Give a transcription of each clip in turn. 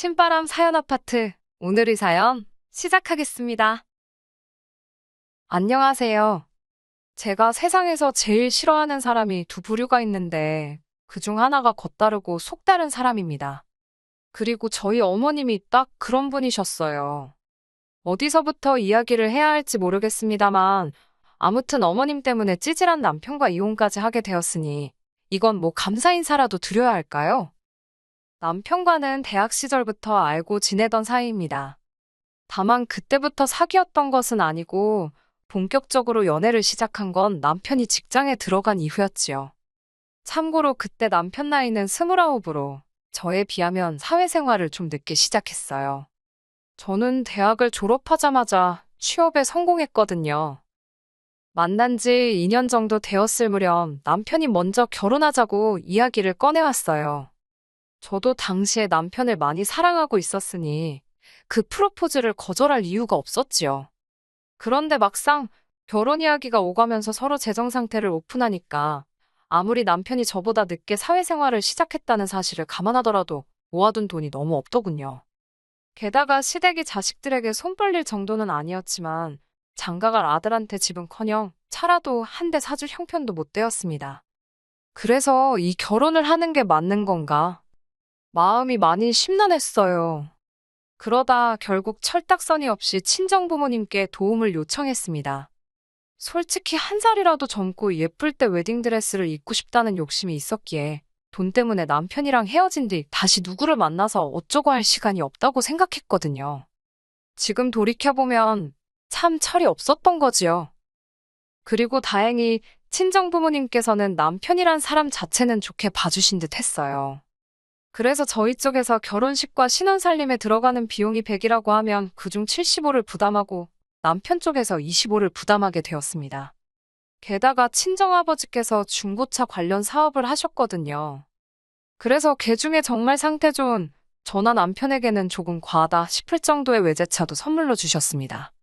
신바람 사연 아파트. 오늘의 사연 시작하겠습니다. 안녕하세요. 제가 세상에서 제일 싫어하는 사람이 두 부류가 있는데 그중 하나가 겉다르고 속다른 사람입니다. 그리고 저희 어머님이 딱 그런 분이셨어요. 어디서부터 이야기를 해야 할지 모르겠습니다만 아무튼 어머님 때문에 찌질한 남편과 이혼까지 하게 되었으니 이건 뭐 감사 인사라도 드려야 할까요? 남편과는 대학 시절부터 알고 지내던 사이입니다. 다만 그때부터 사귀었던 것은 아니고 본격적으로 연애를 시작한 건 남편이 직장에 들어간 이후였지요. 참고로 그때 남편 나이는 29으로 저에 비하면 사회생활을 좀 늦게 시작했어요. 저는 대학을 졸업하자마자 취업에 성공했거든요. 만난 지 2년 정도 되었을 무렵 남편이 먼저 결혼하자고 이야기를 꺼내왔어요. 저도 당시에 남편을 많이 사랑하고 있었으니 그 프로포즈를 거절할 이유가 없었지요. 그런데 막상 결혼 이야기가 오가면서 서로 재정 상태를 오픈하니까 아무리 남편이 저보다 늦게 사회생활을 시작했다는 사실을 감안하더라도 모아둔 돈이 너무 없더군요. 게다가 시댁이 자식들에게 손 벌릴 정도는 아니었지만 장가갈 아들한테 집은커녕 차라도 한 대 사줄 형편도 못 되었습니다. 그래서 이 결혼을 하는 게 맞는 건가? 마음이 많이 심란했어요. 그러다 결국 철딱서니 없이 친정부모님께 도움을 요청했습니다. 솔직히 한 살이라도 젊고 예쁠 때 웨딩드레스를 입고 싶다는 욕심이 있었기에 돈 때문에 남편이랑 헤어진 뒤 다시 누구를 만나서 어쩌고 할 시간이 없다고 생각했거든요. 지금 돌이켜보면 참 철이 없었던 거지요. 그리고 다행히 친정부모님께서는 남편이란 사람 자체는 좋게 봐주신 듯 했어요. 그래서 저희 쪽에서 결혼식과 신혼살림에 들어가는 비용이 100이라고 하면 그중 75를 부담하고 남편 쪽에서 25를 부담하게 되었습니다. 게다가 친정아버지께서 중고차 관련 사업을 하셨거든요. 그래서 개중에 정말 상태 좋은 저나 남편에게는 조금 과하다 싶을 정도의 외제차도 선물로 주셨습니다.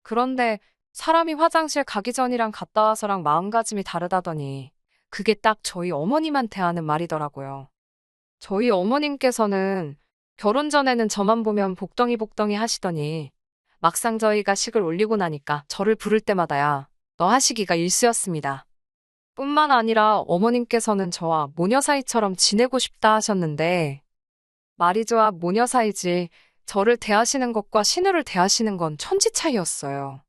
그런데 사람이 화장실 가기 전이랑 갔다 와서랑 마음가짐이 다르다더니 그게 딱 저희 어머님한테 하는 말이더라고요. 저희 어머님께서는 결혼 전에는 저만 보면 복덩이 복덩이 하시더니 막상 저희가 식을 올리고 나니까 저를 부를 때마다야 너 하시기가 일쑤였습니다. 뿐만 아니라 어머님께서는 저와 모녀 사이처럼 지내고 싶다 하셨는데 말이 좋아 모녀 사이지 저를 대하시는 것과 신우를 대하시는 건 천지 차이였어요.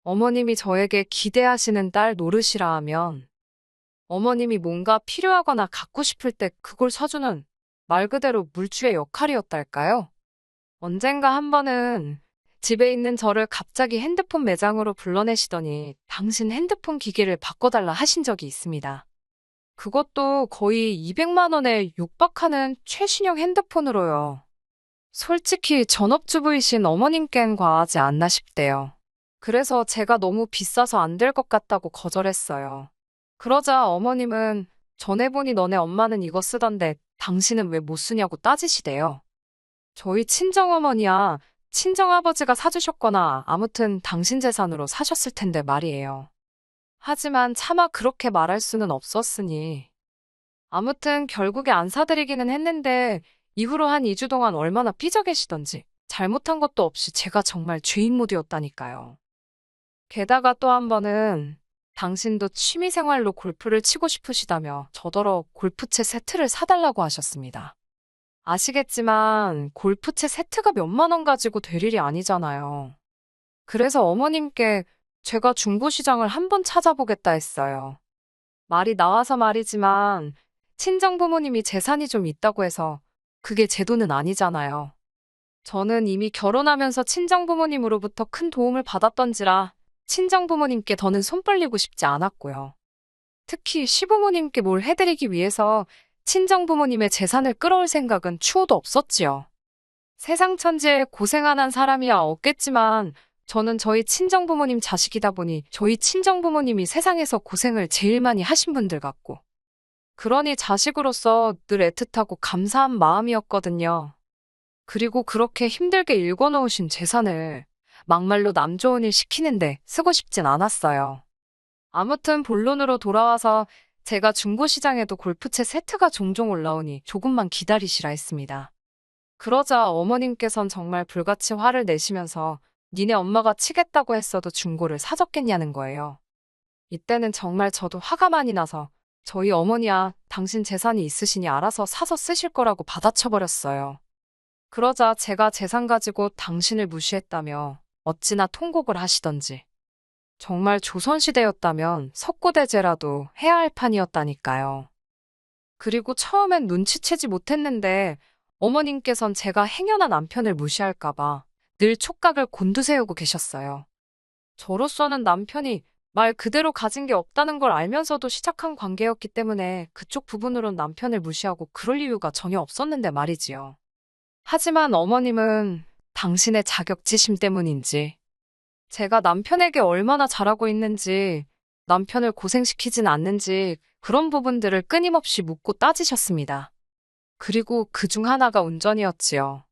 어머님이 저에게 기대하시는 딸 노릇이라 하면 어머님이 뭔가 필요하거나 갖고 싶을 때 그걸 사주는 말 그대로 물주의 역할이었달까요? 언젠가 한 번은 집에 있는 저를 갑자기 핸드폰 매장으로 불러내시더니 당신 핸드폰 기기를 바꿔달라 하신 적이 있습니다. 그것도 거의 200만 원에 육박하는 최신형 핸드폰으로요. 솔직히 전업주부이신 어머님께는 과하지 않나 싶대요. 그래서 제가 너무 비싸서 안 될 것 같다고 거절했어요. 그러자 어머님은 전에 보니 너네 엄마는 이거 쓰던데 당신은 왜 못 쓰냐고 따지시대요. 저희 친정어머니야 친정아버지가 사주셨거나 아무튼 당신 재산으로 사셨을 텐데 말이에요. 하지만 차마 그렇게 말할 수는 없었으니. 아무튼 결국에 안 사드리기는 했는데 이후로 한 2주 동안 얼마나 삐져 계시던지 잘못한 것도 없이 제가 정말 죄인 모드였다니까요. 게다가 또 한 번은 당신도 취미생활로 골프를 치고 싶으시다며 저더러 골프채 세트를 사달라고 하셨습니다. 아시겠지만 골프채 세트가 몇만 원 가지고 될 일이 아니잖아요. 그래서 어머님께 제가 중고시장을 한번 찾아보겠다 했어요. 말이 나와서 말이지만 친정부모님이 재산이 좀 있다고 해서 그게 제 돈은 아니잖아요. 저는 이미 결혼하면서 친정부모님으로부터 큰 도움을 받았던지라 친정부모님께 더는 손 벌리고 싶지 않았고요. 특히 시부모님께 뭘 해드리기 위해서 친정부모님의 재산을 끌어올 생각은 추호도 없었지요. 세상 천지에 고생 안 한 사람이야 없겠지만 저는 저희 친정부모님 자식이다 보니 저희 친정부모님이 세상에서 고생을 제일 많이 하신 분들 같고 그러니 자식으로서 늘 애틋하고 감사한 마음이었거든요. 그리고 그렇게 힘들게 일궈놓으신 재산을 막말로 남 좋은 일 시키는데 쓰고 싶진 않았어요. 아무튼 본론으로 돌아와서 제가 중고시장에도 골프채 세트가 종종 올라오니 조금만 기다리시라 했습니다. 그러자 어머님께선 정말 불같이 화를 내시면서 니네 엄마가 치겠다고 했어도 중고를 사줬겠냐는 거예요. 이때는 정말 저도 화가 많이 나서 저희 어머니야 당신 재산이 있으시니 알아서 사서 쓰실 거라고 받아쳐버렸어요. 그러자 제가 재산 가지고 당신을 무시했다며 어찌나 통곡을 하시던지. 정말 조선시대였다면 석고대죄라도 해야 할 판이었다니까요. 그리고 처음엔 눈치채지 못했는데 어머님께선 제가 행여나 남편을 무시할까봐 늘 촉각을 곤두세우고 계셨어요. 저로서는 남편이 말 그대로 가진 게 없다는 걸 알면서도 시작한 관계였기 때문에 그쪽 부분으론 남편을 무시하고 그럴 이유가 전혀 없었는데 말이지요. 하지만 어머님은 당신의 자격지심 때문인지, 제가 남편에게 얼마나 잘하고 있는지, 남편을 고생시키진 않는지 그런 부분들을 끊임없이 묻고 따지셨습니다. 그리고 그중 하나가 운전이었지요.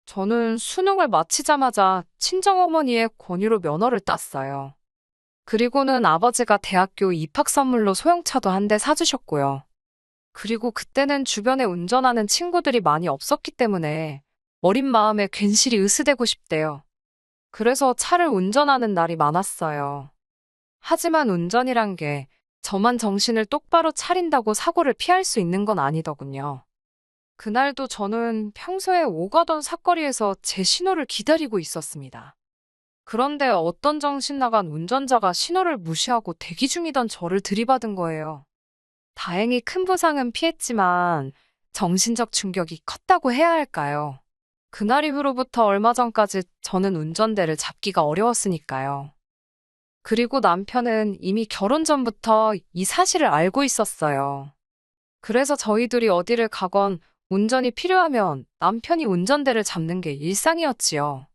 저는 수능을 마치자마자 친정어머니의 권유로 면허를 땄어요. 그리고는 아버지가 대학교 입학 선물로 소형차도 한 대 사주셨고요. 그리고 그때는 주변에 운전하는 친구들이 많이 없었기 때문에 어린 마음에 괜시리 으스대고 싶대요. 그래서 차를 운전하는 날이 많았어요. 하지만 운전이란 게 저만 정신을 똑바로 차린다고 사고를 피할 수 있는 건 아니더군요. 그날도 저는 평소에 오가던 사거리에서 제 신호를 기다리고 있었습니다. 그런데 어떤 정신 나간 운전자가 신호를 무시하고 대기 중이던 저를 들이받은 거예요. 다행히 큰 부상은 피했지만 정신적 충격이 컸다고 해야 할까요? 그날 이후로부터 얼마 전까지 저는 운전대를 잡기가 어려웠으니까요. 그리고 남편은 이미 결혼 전부터 이 사실을 알고 있었어요. 그래서 저희들이 어디를 가건 운전이 필요하면 남편이 운전대를 잡는 게 일상이었지요.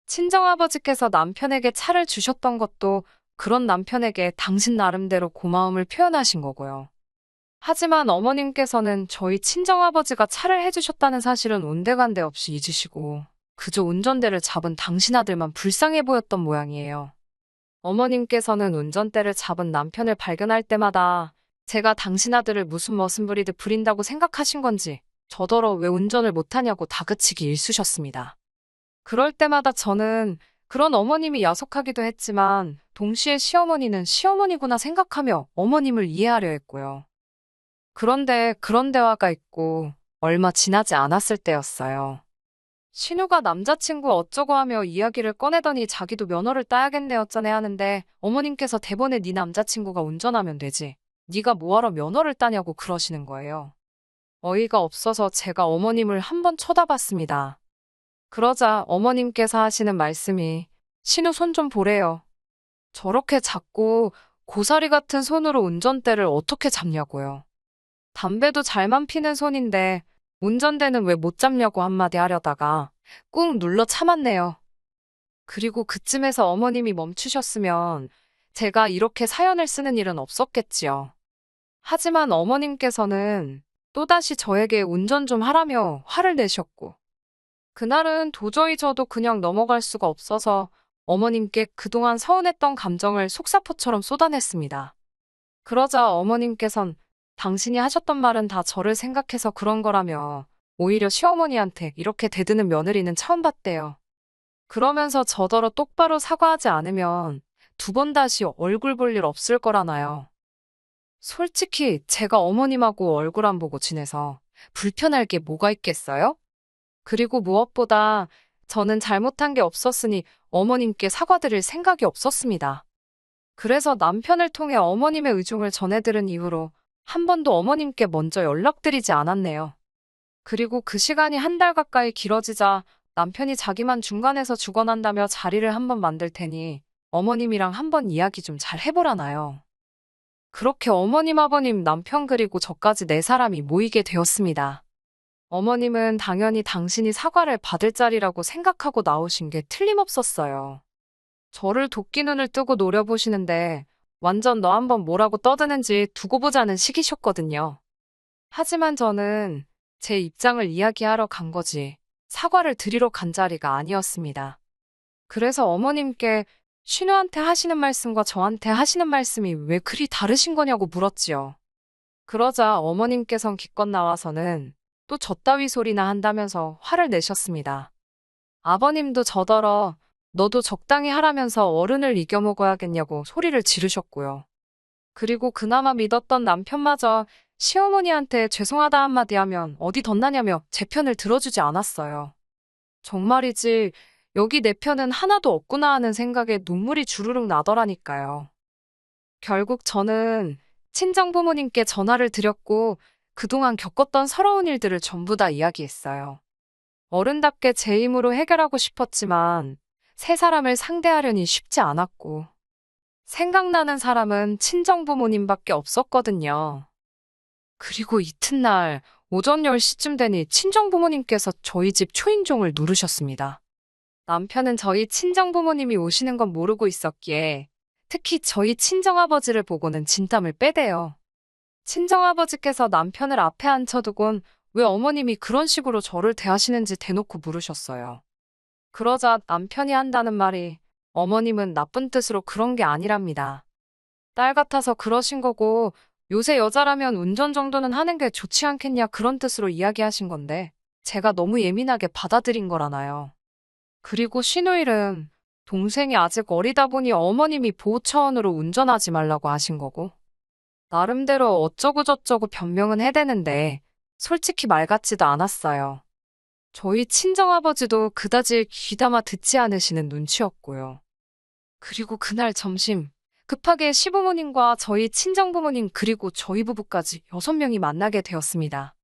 친정아버지께서 남편에게 차를 주셨던 것도 그런 남편에게 당신 나름대로 고마움을 표현하신 거고요. 하지만 어머님께서는 저희 친정아버지가 차를 해주셨다는 사실은 온데간데 없이 잊으시고 그저 운전대를 잡은 당신 아들만 불쌍해 보였던 모양이에요. 어머님께서는 운전대를 잡은 남편을 발견할 때마다 제가 당신 아들을 무슨 머슴부리듯 부린다고 생각하신 건지 저더러 왜 운전을 못하냐고 다그치기 일쑤셨습니다. 그럴 때마다 저는 그런 어머님이 야속하기도 했지만 동시에 시어머니는 시어머니구나 생각하며 어머님을 이해하려 했고요. 그런데 그런 대화가 있고 얼마 지나지 않았을 때였어요. 신우가 남자친구 어쩌고 하며 이야기를 꺼내더니 자기도 면허를 따야겠네 어쩌네 하는데 어머님께서 대번에 네 남자친구가 운전하면 되지. 네가 뭐하러 면허를 따냐고 그러시는 거예요. 어이가 없어서 제가 어머님을 한번 쳐다봤습니다. 그러자 어머님께서 하시는 말씀이 신우 손 좀 보래요. 저렇게 작고 고사리 같은 손으로 운전대를 어떻게 잡냐고요. 담배도 잘만 피는 손인데 운전대는 왜 못 잡냐고 한마디 하려다가 꾹 눌러 참았네요. 그리고 그쯤에서 어머님이 멈추셨으면 제가 이렇게 사연을 쓰는 일은 없었겠지요. 하지만 어머님께서는 또다시 저에게 운전 좀 하라며 화를 내셨고 그날은 도저히 저도 그냥 넘어갈 수가 없어서 어머님께 그동안 서운했던 감정을 속사포처럼 쏟아냈습니다. 그러자 어머님께선 당신이 하셨던 말은 다 저를 생각해서 그런 거라며 오히려 시어머니한테 이렇게 대드는 며느리는 처음 봤대요. 그러면서 저더러 똑바로 사과하지 않으면 두 번 다시 얼굴 볼 일 없을 거라나요. 솔직히 제가 어머님하고 얼굴 안 보고 지내서 불편할 게 뭐가 있겠어요? 그리고 무엇보다 저는 잘못한 게 없었으니 어머님께 사과드릴 생각이 없었습니다. 그래서 남편을 통해 어머님의 의중을 전해들은 이후로 한 번도 어머님께 먼저 연락드리지 않았네요. 그리고 그 시간이 한 달 가까이 길어지자 남편이 자기만 중간에서 죽어난다며 자리를 한번 만들 테니 어머님이랑 한번 이야기 좀 잘 해보라나요. 그렇게 어머님, 아버님, 남편 그리고 저까지 네 사람이 모이게 되었습니다. 어머님은 당연히 당신이 사과를 받을 자리라고 생각하고 나오신 게 틀림없었어요. 저를 도끼 눈을 뜨고 노려보시는데 완전 너 한번 뭐라고 떠드는지 두고 보자는 식이셨거든요. 하지만 저는 제 입장을 이야기하러 간 거지 사과를 드리러 간 자리가 아니었습니다. 그래서 어머님께 신우한테 하시는 말씀과 저한테 하시는 말씀이 왜 그리 다르신 거냐고 물었지요. 그러자 어머님께선 기껏 나와서는 또 저따위 소리나 한다면서 화를 내셨습니다. 아버님도 저더러 너도 적당히 하라면서 어른을 이겨먹어야겠냐고 소리를 지르셨고요. 그리고 그나마 믿었던 남편마저 시어머니한테 죄송하다 한마디 하면 어디 덧나냐며 제 편을 들어주지 않았어요. 정말이지 여기 내 편은 하나도 없구나 하는 생각에 눈물이 주르륵 나더라니까요. 결국 저는 친정부모님께 전화를 드렸고 그동안 겪었던 서러운 일들을 전부 다 이야기했어요. 어른답게 제 힘으로 해결하고 싶었지만 세 사람을 상대하려니 쉽지 않았고 생각나는 사람은 친정부모님밖에 없었거든요. 그리고 이튿날 오전 10시쯤 되니 친정부모님께서 저희 집 초인종을 누르셨습니다. 남편은 저희 친정부모님이 오시는 건 모르고 있었기에 특히 저희 친정아버지를 보고는 진땀을 빼대요. 친정아버지께서 남편을 앞에 앉혀두곤 왜 어머님이 그런 식으로 저를 대하시는지 대놓고 물으셨어요. 그러자 남편이 한다는 말이 어머님은 나쁜 뜻으로 그런 게 아니랍니다. 딸 같아서 그러신 거고 요새 여자라면 운전 정도는 하는 게 좋지 않겠냐 그런 뜻으로 이야기하신 건데 제가 너무 예민하게 받아들인 거라나요. 그리고 신우일은 동생이 아직 어리다 보니 어머님이 보호 차원으로 운전하지 말라고 하신 거고 나름대로 어쩌고저쩌고 변명은 해대는데 솔직히 말 같지도 않았어요. 저희 친정아버지도 그다지 귀담아 듣지 않으시는 눈치였고요. 그리고 그날 점심 급하게 시부모님과 저희 친정부모님 그리고 저희 부부까지 6명이 만나게 되었습니다.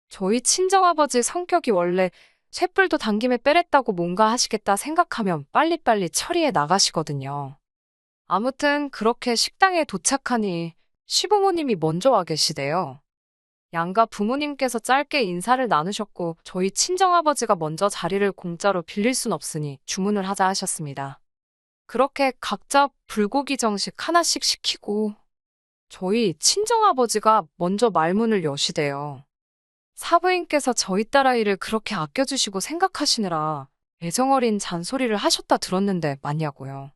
저희 친정아버지 성격이 원래 쇳불도 당김에 빼랬다고 뭔가 하시겠다 생각하면 빨리빨리 처리해 나가시거든요. 아무튼 그렇게 식당에 도착하니 시부모님이 먼저 와 계시대요. 양가 부모님께서 짧게 인사를 나누셨고 저희 친정아버지가 먼저 자리를 공짜로 빌릴 순 없으니 주문을 하자 하셨습니다. 그렇게 각자 불고기 정식 하나씩 시키고 저희 친정아버지가 먼저 말문을 여시대요. 사부인께서 저희 딸아이를 그렇게 아껴주시고 생각하시느라 애정어린 잔소리를 하셨다 들었는데 맞냐고요.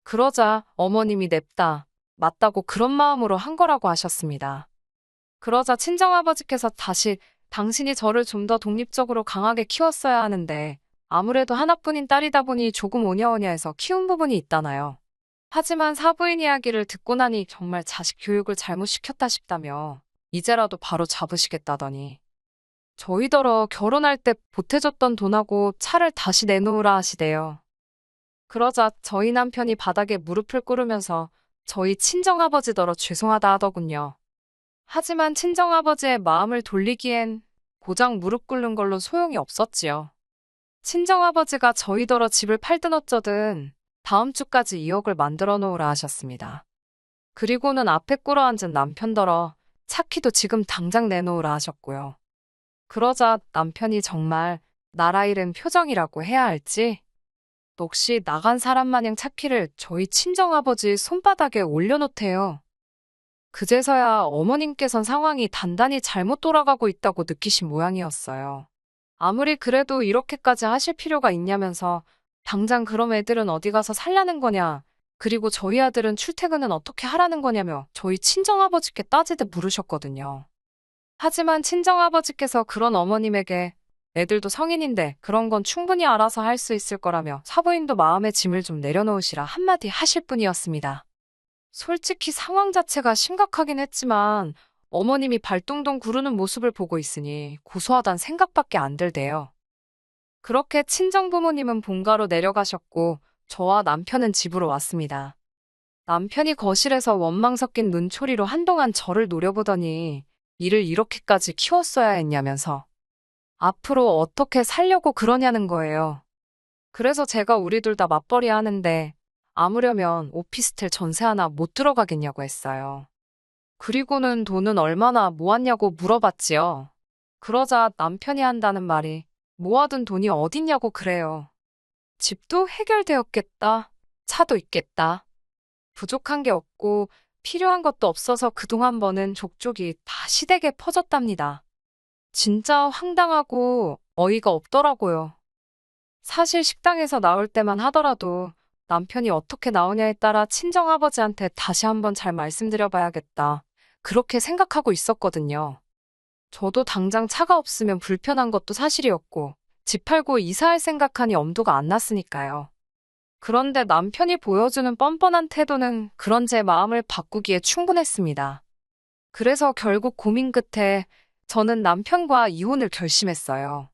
그러자 어머님이 냅다 맞다고 그런 마음으로 한 거라고 하셨습니다. 그러자 친정아버지께서 다시 당신이 저를 좀 더 독립적으로 강하게 키웠어야 하는데 아무래도 하나뿐인 딸이다 보니 조금 오냐오냐 해서 키운 부분이 있다나요. 하지만 사부인 이야기를 듣고 나니 정말 자식 교육을 잘못 시켰다 싶다며 이제라도 바로 잡으시겠다더니 저희더러 결혼할 때 보태줬던 돈하고 차를 다시 내놓으라 하시대요. 그러자 저희 남편이 바닥에 무릎을 꿇으면서 저희 친정아버지더러 죄송하다 하더군요. 하지만 친정아버지의 마음을 돌리기엔 고작 무릎 꿇는 걸로 소용이 없었지요. 친정아버지가 저희더러 집을 팔든 어쩌든 다음 주까지 2억을 만들어 놓으라 하셨습니다. 그리고는 앞에 꿇어앉은 남편더러 차 키도 지금 당장 내놓으라 하셨고요. 그러자 남편이 정말 나라 잃은 표정이라고 해야 할지 넋이 나간 사람 마냥 차 키를 저희 친정아버지 손바닥에 올려놓대요. 그제서야 어머님께선 상황이 단단히 잘못 돌아가고 있다고 느끼신 모양이었어요. 아무리 그래도 이렇게까지 하실 필요가 있냐면서 당장 그럼 애들은 어디 가서 살라는 거냐, 그리고 저희 아들은 출퇴근은 어떻게 하라는 거냐며 저희 친정아버지께 따지듯 물으셨거든요. 하지만 친정아버지께서 그런 어머님에게 애들도 성인인데 그런 건 충분히 알아서 할 수 있을 거라며 사부인도 마음의 짐을 좀 내려놓으시라 한마디 하실 뿐이었습니다. 솔직히 상황 자체가 심각하긴 했지만 어머님이 발동동 구르는 모습을 보고 있으니 고소하단 생각밖에 안 들대요. 그렇게 친정부모님은 본가로 내려가셨고 저와 남편은 집으로 왔습니다. 남편이 거실에서 원망 섞인 눈초리로 한동안 저를 노려보더니 이를 이렇게까지 키웠어야 했냐면서 앞으로 어떻게 살려고 그러냐는 거예요. 그래서 제가 우리 둘 다 맞벌이 하는데 아무려면 오피스텔 전세 하나 못 들어가겠냐고 했어요. 그리고는 돈은 얼마나 모았냐고 물어봤지요. 그러자 남편이 한다는 말이 모아둔 돈이 어딨냐고 그래요. 집도 해결되었겠다. 차도 있겠다. 부족한 게 없고 필요한 것도 없어서 그동안 버는 족족이 다 시댁에 퍼졌답니다. 진짜 황당하고 어이가 없더라고요. 사실 식당에서 나올 때만 하더라도 남편이 어떻게 나오냐에 따라 친정아버지한테 다시 한번 잘 말씀드려봐야겠다. 그렇게 생각하고 있었거든요. 저도 당장 차가 없으면 불편한 것도 사실이었고, 집 팔고 이사할 생각하니 엄두가 안 났으니까요. 그런데 남편이 보여주는 뻔뻔한 태도는 그런 제 마음을 바꾸기에 충분했습니다. 그래서 결국 고민 끝에 저는 남편과 이혼을 결심했어요.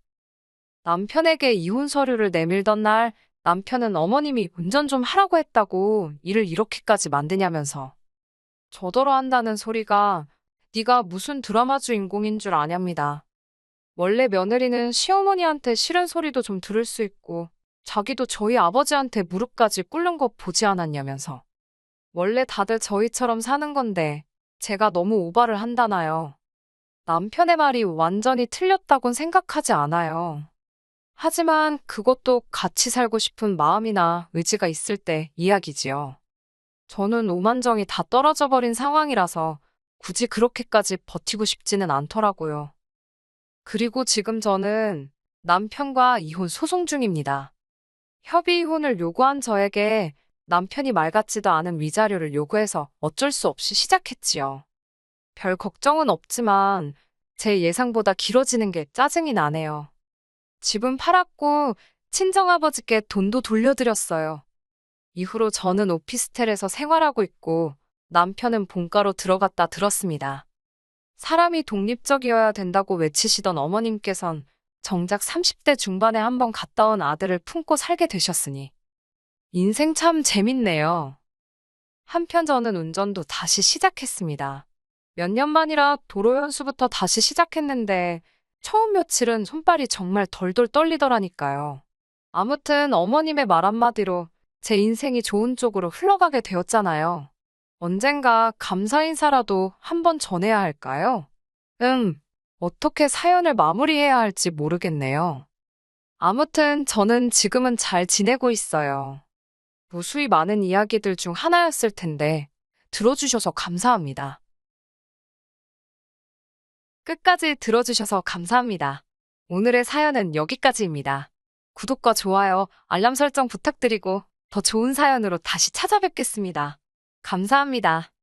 남편에게 이혼 서류를 내밀던 날 남편은 어머님이 운전 좀 하라고 했다고 일을 이렇게까지 만드냐면서 저더러 한다는 소리가 네가 무슨 드라마 주인공인 줄 아냐입니다. 원래 며느리는 시어머니한테 싫은 소리도 좀 들을 수 있고 자기도 저희 아버지한테 무릎까지 꿇는 거 보지 않았냐면서 원래 다들 저희처럼 사는 건데 제가 너무 오바를 한다나요. 남편의 말이 완전히 틀렸다곤 생각하지 않아요. 하지만 그것도 같이 살고 싶은 마음이나 의지가 있을 때 이야기지요. 저는 오만정이 다 떨어져 버린 상황이라서 굳이 그렇게까지 버티고 싶지는 않더라고요. 그리고 지금 저는 남편과 이혼 소송 중입니다. 협의 이혼을 요구한 저에게 남편이 말 같지도 않은 위자료를 요구해서 어쩔 수 없이 시작했지요. 별 걱정은 없지만 제 예상보다 길어지는 게 짜증이 나네요. 집은 팔았고 친정아버지께 돈도 돌려드렸어요. 이후로 저는 오피스텔에서 생활하고 있고 남편은 본가로 들어갔다 들었습니다. 사람이 독립적이어야 된다고 외치시던 어머님께선 정작 30대 중반에 한번 갔다 온 아들을 품고 살게 되셨으니 인생 참 재밌네요. 한편 저는 운전도 다시 시작했습니다. 몇 년 만이라 도로 연수부터 다시 시작했는데 처음 며칠은 손발이 정말 덜덜 떨리더라니까요. 아무튼 어머님의 말 한마디로 제 인생이 좋은 쪽으로 흘러가게 되었잖아요. 언젠가 감사 인사라도 한번 전해야 할까요? 어떻게 사연을 마무리해야 할지 모르겠네요. 아무튼 저는 지금은 잘 지내고 있어요. 무수히 많은 이야기들 중 하나였을 텐데 들어주셔서 감사합니다. 끝까지 들어주셔서 감사합니다. 오늘의 사연은 여기까지입니다. 구독과 좋아요, 알람 설정 부탁드리고 더 좋은 사연으로 다시 찾아뵙겠습니다. 감사합니다.